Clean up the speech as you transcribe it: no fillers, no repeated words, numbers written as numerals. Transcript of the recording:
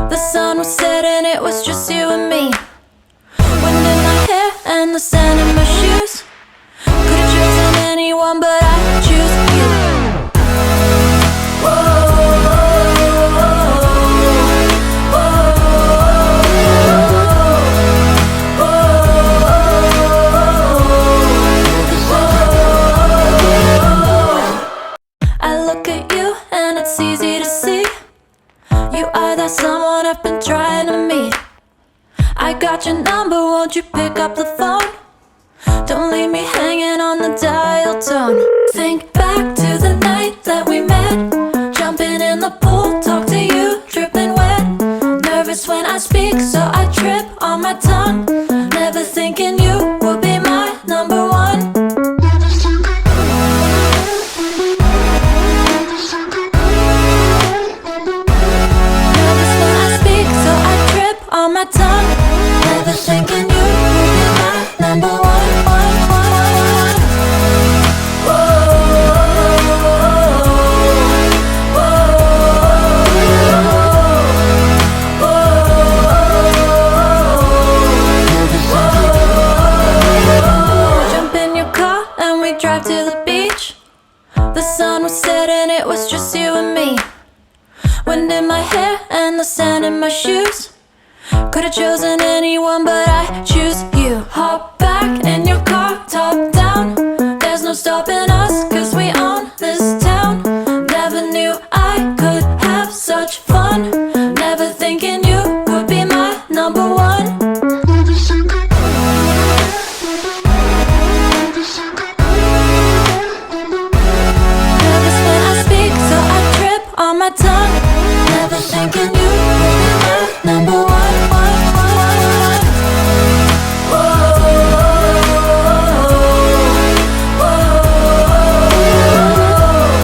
The sun was setting, it was just you and me. Wind in my hair and the sand in my shoes. Could've chosen anyone, but I choose you. I look at you and it's easy to see. You are that someone I've been trying to meet. I got your number, won't you pick up the phone? Don't leave me hanging on the dial tone. Think back to the night that we met. Jumping in the pool, talk to you, dripping wet. Nervous when I speak, so I trip on my tongue. Never thinking you would be my number one. Nervous when I speak, so I trip on my tongue. Never thinking you would be my number one. Drive to the beach. The sun was setting, it was just you and me. Wind in my hair and the sand in my shoes. Could've chosen anyone, but I choose you. Hop back in your car, top down. There's no stopping us, cause we own this town. Never knew I could have such fun. Never thinking you would be my number one. On my tongue, never thinking